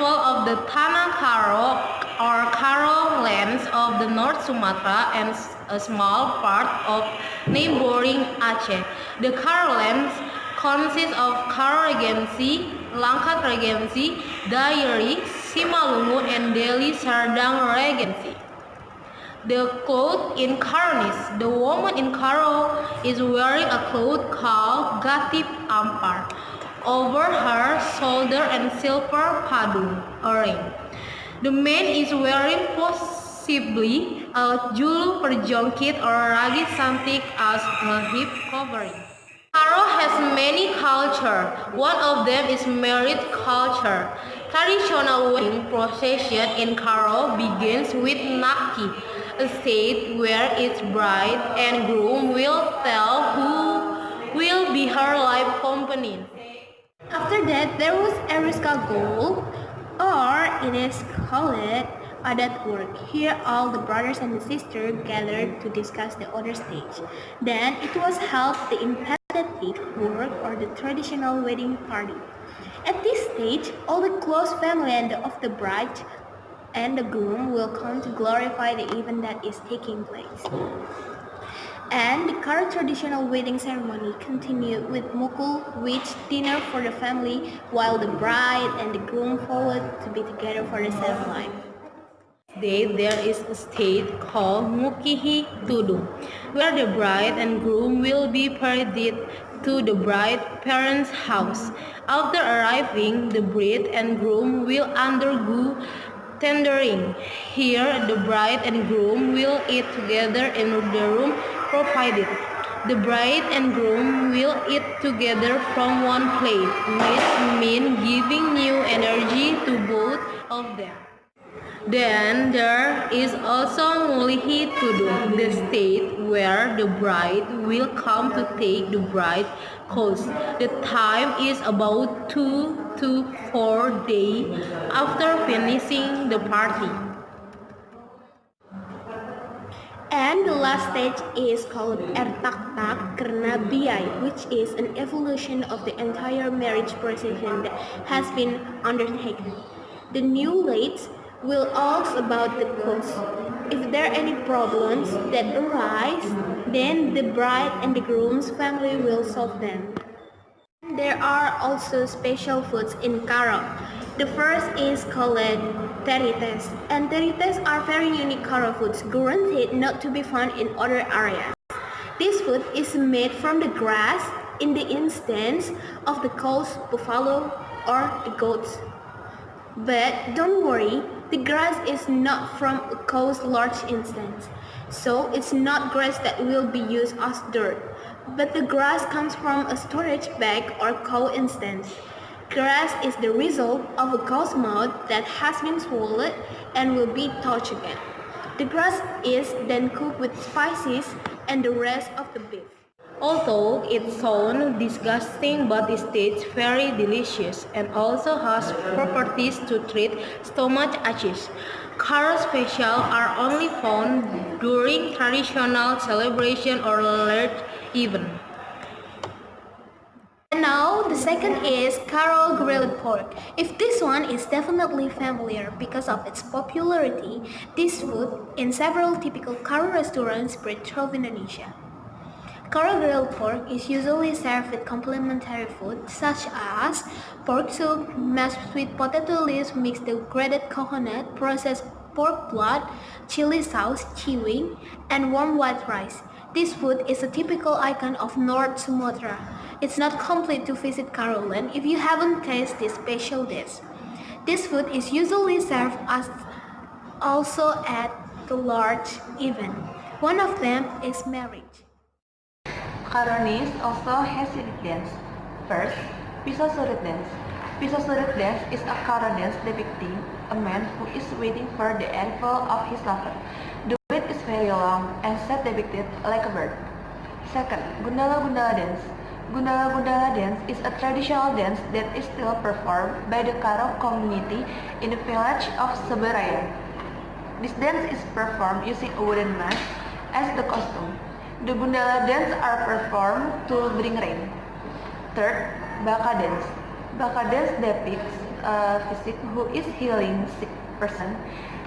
people of the Tanah Karo or Karo lands of the North Sumatra and a small part of neighboring Aceh. The Karo lands consist of Karo Regency, Langkat Regency, Dairi, Simalungu, and Deli Serdang Regency. The cloth in Karonese. The woman in Karo is wearing a cloth called Gatip Ampar over her shoulder and silver padung, a ring. The man is wearing possibly a julu perjongkit or ragi santik as a hip covering. Karo has many cultures. One of them is marriage culture. Traditional wedding procession in Karo begins with Naki, a state where its bride and groom will tell who will be her life companion. After that, there was Eriska Goal, or it is called Adat work. Here all the brothers and the sisters gathered to discuss the other stage. Then it was held the imperative work or the traditional wedding party. At this stage, all the close family and of the bride and the groom will come to glorify the event that is taking place. And the current traditional wedding ceremony continued with mukul, which dinner for the family, while the bride and the groom followed to be together for the seventh life. There is a state called Mukihi Tudung, where the bride and groom will be paraded to the bride's parents' house. After arriving, the bride and groom will undergo tendering. Here, the bride and groom will eat together in the room provided. The bride and groom will eat together from one plate, which means giving new energy to both of them. Then there is also Mulihi Tudung, the state where the bride will come to take the bride course. The time is about 2 to 4 days after finishing the party. And the last stage is called Ertak-tak Kerna Biai, which is an evolution of the entire marriage procession that has been undertaken. The new ladies will ask about the cost. If there are any problems that arise, then the bride and the groom's family will solve them. There are also special foods in Karo. The first is called Therese, and Therese are very unique Karo foods, guaranteed not to be found in other areas. This food is made from the grass in the instance of the cows, buffalo, or the goats. But don't worry, the grass is not from a cow's large instance, so it's not grass that will be used as dirt, but the grass comes from a storage bag or cow instance. Grass is the result of a cow's mouth that has been swallowed and will be touched again. The grass is then cooked with spices and the rest of the beef. Although it sounds disgusting, but it tastes very delicious and also has properties to treat stomach aches. Karo special are only found during traditional celebration or large event. And now the second is Karo grilled pork. If this one is definitely familiar because of its popularity, this food in several typical Karo restaurants spread throughout Indonesia. Karo grilled pork is usually served with complementary food such as pork soup, mashed sweet potato leaves mixed with grated coconut, processed pork blood, chili sauce, chiwing, and warm white rice. This food is a typical icon of North Sumatra. It's not complete to visit Karo Land if you haven't tasted this special dish. This food is usually served as also at the large event. One of them is marriage. Karonese also has unique dance. First, Pisau Surut dance. Pisau Surut dance is a Karo dance depicting a man who is waiting for the arrival of his lover. The wait is very long and set depicted like a bird. Second, Gundala Gundala dance. Gundala Gundala dance is a traditional dance that is still performed by the Karo community in the village of Seberaya. This dance is performed using a wooden mask as the costume. The Gundala dance are performed to bring rain. Third, Baka dance. Baka dance depicts a physique who is healing sick person.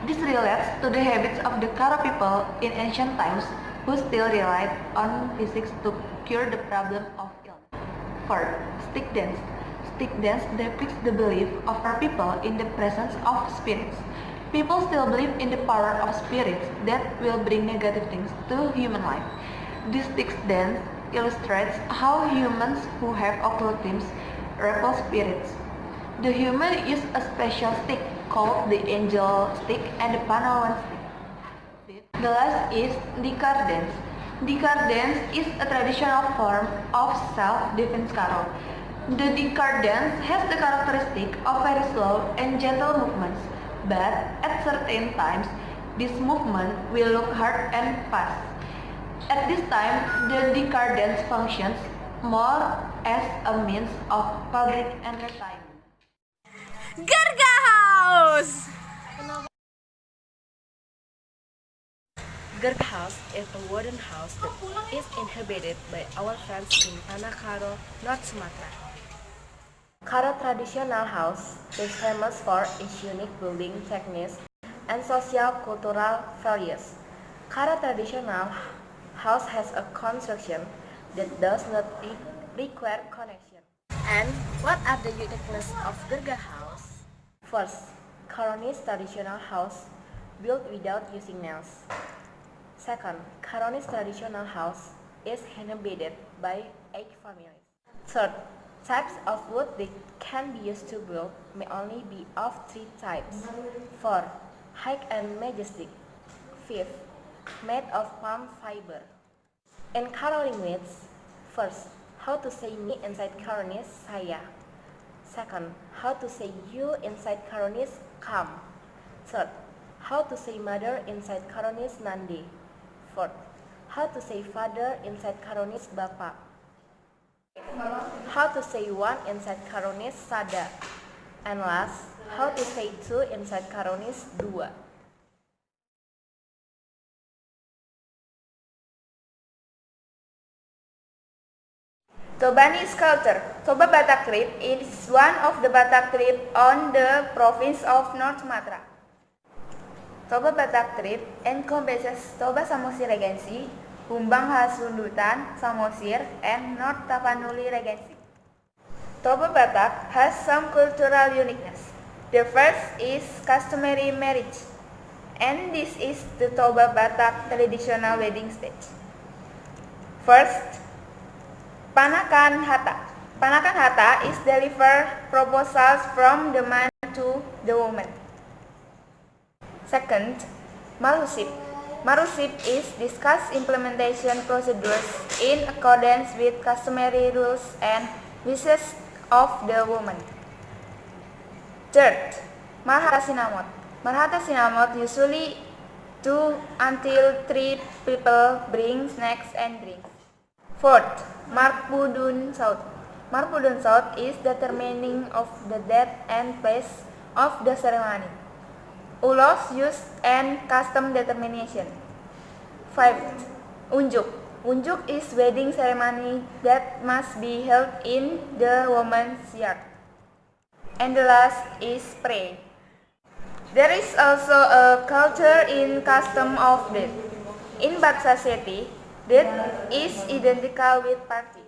This relates to the habits of the Karo people in ancient times who still relied on physics to cure the problem of illness. Fourth, stick dance. Stick dance depicts the belief of our people in the presence of spirits. People still believe in the power of spirits that will bring negative things to human life. This stick dance illustrates how humans who have occultism repel spirits. The human use a special stick called the angel stick and the Panawan stick. The last is Dikar dance. Dikar dance is a traditional form of self-defense Karo. The Dikar dance has the characteristic of very slow and gentle movements, but at certain times, this movement will look hard and fast. At this time, the Dikar dance functions more as a means of public entertainment. Garga House! Garga House is a wooden house that is inhabited by our friends in Tanah Karo, North Sumatra. Karo traditional house is famous for its unique building techniques and socio-cultural values. Karo traditional house has a construction that does not require connection. And what are the uniqueness of Garga House? First, Karonese traditional house built without using nails. Second, Karonese traditional house is inhabited by 8 families. Third, types of wood that can be used to build may only be of 3 types. 4. High and majestic. 5. Made of palm fiber. In Karo language, first, how to say me inside Karonese, saya. Second, how to say you inside Karonese, kam. Third, how to say mother inside Karonese, nande. Fourth, how to say father inside Karonese, bapa. How to say one inside Karonese, sada. And last, how to say two inside Karonese, dua. Tobanese culture. Toba Batak tribe is one of the Batak tribe on the province of North Sumatra. Toba Batak tribe encompasses Toba Samosir Regency, Humbang Hasundutan, Samosir, and North Tapanuli Regency. Toba Batak has some cultural uniqueness. The first is customary marriage, and this is the Toba Batak traditional wedding stage. First, Panakan Hata. Panakan Hata is deliver proposals from the man to the woman. Second, Marusip. Marusip is discuss implementation procedures in accordance with customary rules and wishes of the woman. Third, Marhata Sinamot. Marhata Sinamot usually 2 until 3 people bring snacks and drinks. Fourth, Marpudun South. Marpudun South is determining of the date and place of the ceremony. Ulos use and custom determination. Fifth, Unjuk. Unjuk is wedding ceremony that must be held in the woman's yard. And the last is pray. There is also a culture in custom of death. In Bat society, death is identical with party.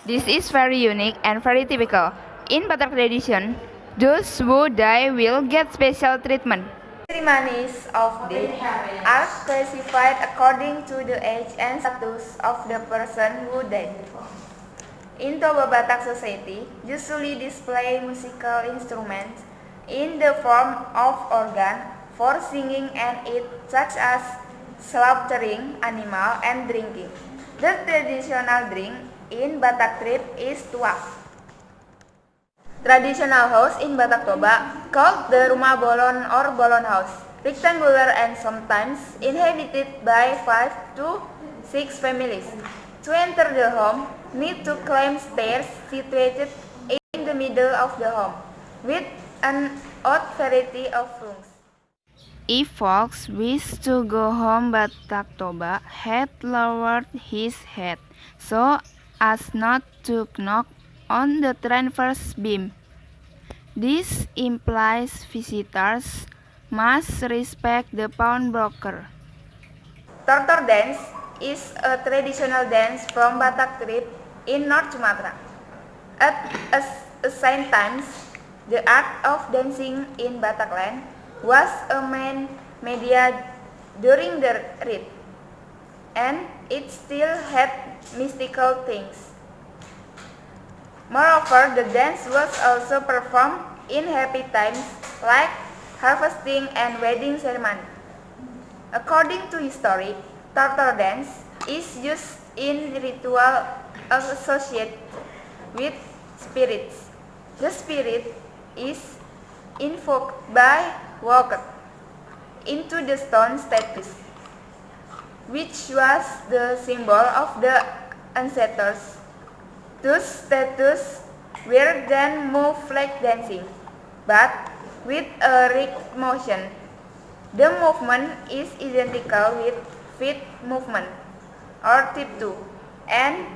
This is very unique and very typical. In Batak tradition, those who die will get special treatment. Ceremonies of death are specified according to the age and status of the person who died. In Toba Batak society, usually display musical instruments in the form of organ for singing and eat, such as slaughtering animal and drinking. The traditional drink in Batak tribe is tuak. Traditional house in Batak Toba called the Rumah Bolon or Bolon house, rectangular and sometimes inhabited by 5 to 6 families. To enter the home, need to climb stairs situated in the middle of the home, with an odd variety of rooms. If folks wish to go home, Batak Toba had lowered his head so as not to knock on the transverse beam. This implies visitors must respect the pawnbroker. Tortor dance is a traditional dance from Batak tribe in North Sumatra. At ancient times, the art of dancing in Batak land was a main media during the rite, and it still had mystical things. Moreover, the dance was also performed in happy times like harvesting and wedding ceremony. According to history, Tortor dance is used in ritual associated with spirits. The spirit is invoked by walking into the stone statues, which was the symbol of the ancestors. Those statues were then moved like dancing, but with a rhythmic motion. The movement is identical with feet movement or tiptoe and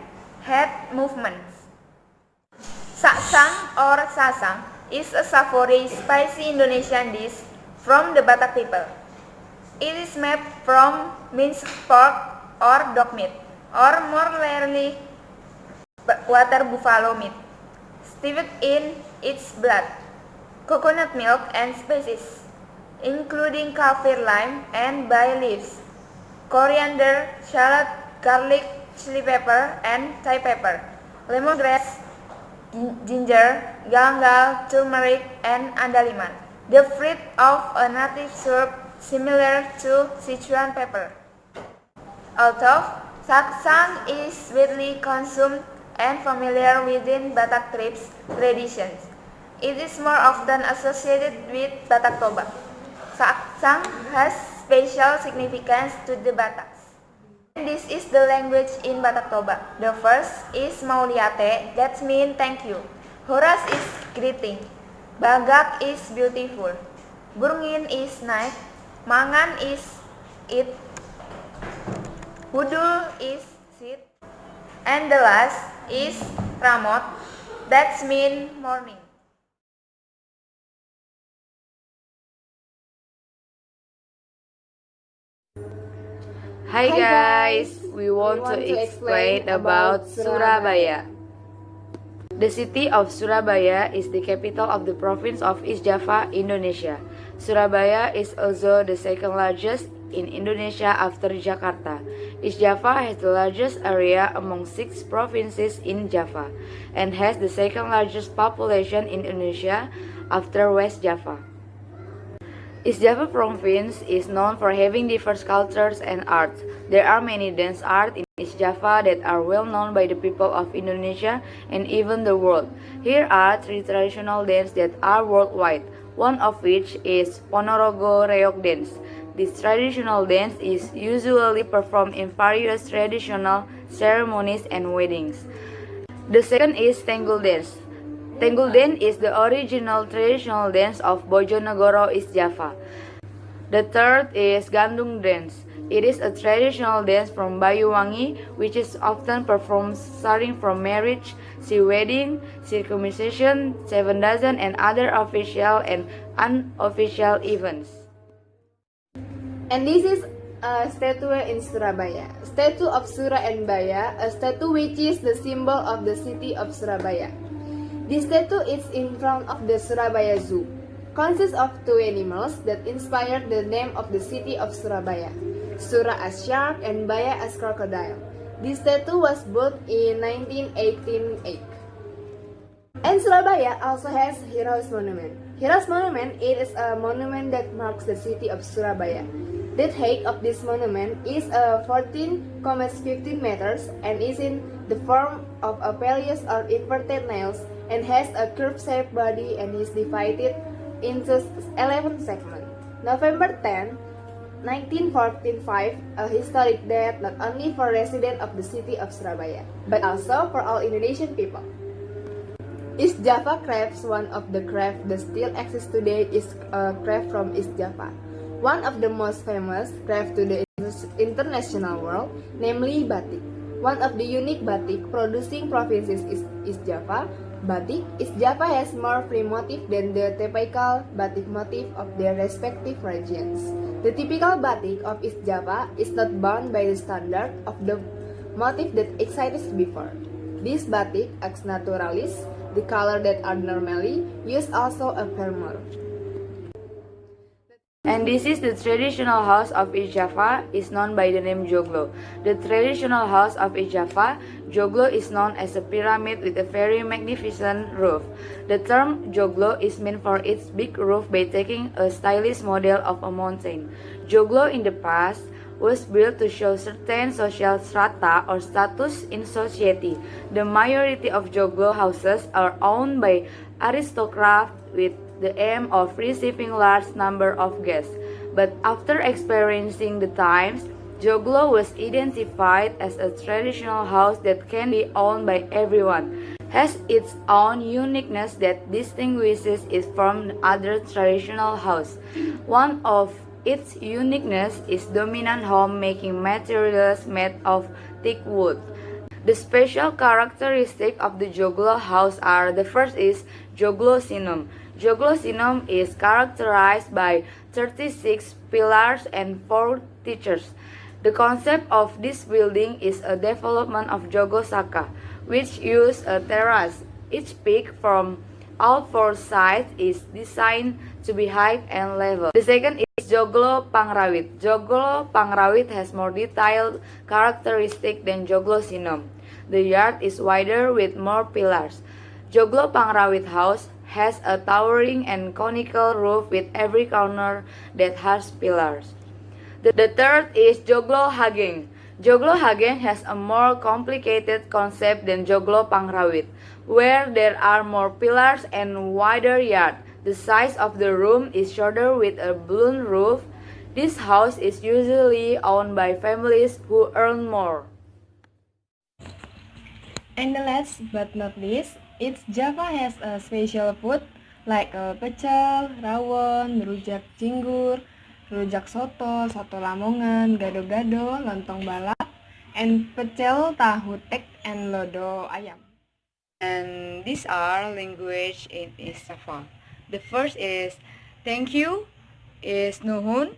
head movements. Saksang or sasang is a savory spicy Indonesian dish from the Batak people. It is made from minced pork or dog meat, or more rarely water buffalo meat, steeped in its blood, coconut milk and spices, including kaffir lime and bay leaves, coriander, shallot, garlic, chili pepper, and Thai pepper, lemongrass, ginger, galangal, turmeric, and andaliman, the fruit of a native herb similar to Sichuan pepper. Although saksang is widely consumed and familiar within Batak tribes traditions, it is more often associated with Batak Toba. Saksang has special significance to the Bataks. This is the language in Batak Toba. The first is Mauliate, that means thank you. Horas is greeting. Bagak is beautiful. Burngin is night. Mangan is eat. Hudul is sit. And the last is Ramot, that means morning. Hi guys, we want to explain about Surabaya. The city of Surabaya is the capital of the province of East Java, Indonesia. Surabaya is also the second largest in Indonesia after Jakarta. East Java has the largest area among 6 provinces in Java and has the second largest population in Indonesia after West Java. East Java province is known for having diverse cultures and arts. There are many dance art in East Java that are well known by the people of Indonesia and even the world. Here are 3 traditional dances that are worldwide, one of which is Ponorogo Reog dance. This traditional dance is usually performed in various traditional ceremonies and weddings. The second is Tenggul dance. Tenggul dance is the original traditional dance of Bojonegoro, East Java. The third is Gandung dance. It is a traditional dance from Banyuwangi which is often performed starting from marriage, sea wedding, circumcision, 7 dozen, and other official and unofficial events. And this is a statue in Surabaya. Statue of Sura and Baya, a statue which is the symbol of the city of Surabaya. This statue is in front of the Surabaya Zoo. Consists of 2 animals that inspired the name of the city of Surabaya. Sura as shark and Baya as crocodile. This statue was built in 1988. And Surabaya also has Heroes Monument. Heroes Monument, it is a monument that marks the city of Surabaya. The height of this monument is 14,15 meters and is in the form of a peleus or inverted nails and has a curved-shaped body and is divided into 11 segments. November 10, 1945, a historic date not only for residents of the city of Surabaya, but also for all Indonesian people. East Java crafts, one of the crafts that still exists today, is a craft from East Java. One of the most famous crafts to the international world, namely batik. One of the unique batik producing provinces is East Java, batik, East Java has more free motif than the typical batik motif of their respective regions. The typical batik of East Java is not bound by the standard of the motif that existed before. This batik acts naturalis, the color that are normally used also a more. And this is the traditional house of East Java, is known by the name joglo. The traditional house of East Java, joglo, is known as a pyramid with a very magnificent roof. The term joglo is meant for its big roof by taking a stylish model of a mountain. Joglo in the past was built to show certain social strata or status in society. The majority of joglo houses are owned by aristocrats with the aim of receiving large number of guests. But after experiencing the times, joglo was identified as a traditional house that can be owned by everyone, has its own uniqueness that distinguishes it from other traditional house. One of its uniqueness is dominant home-making materials made of thick wood. The special characteristic of the joglo house are: the first is joglo sinum. Joglo sinum is characterized by 36 pillars and 4 teachers. The concept of this building is a development of Jogo Saka, which use a terrace. Each peak from all 4 sides is designed to be high and level. The second is Joglo Pangrawit. Joglo Pangrawit has more detailed characteristic than Joglo Sinum. The yard is wider with more pillars. Joglo Pangrawit house has a towering and conical roof with every corner that has pillars. The third is Joglo Hageng. Joglo Hageng has a more complicated concept than Joglo Pangrawit, where there are more pillars and wider yard. The size of the room is shorter with a balloon roof. This house is usually owned by families who earn more. And the last but not least, East Java has a special food like pecel, rawon, rujak cinggur, rujak soto, soto lamongan, gado-gado, lontong balap, and pecel tahu tek and lodo ayam. And these are language in East Java. The first is thank you, is nuhun,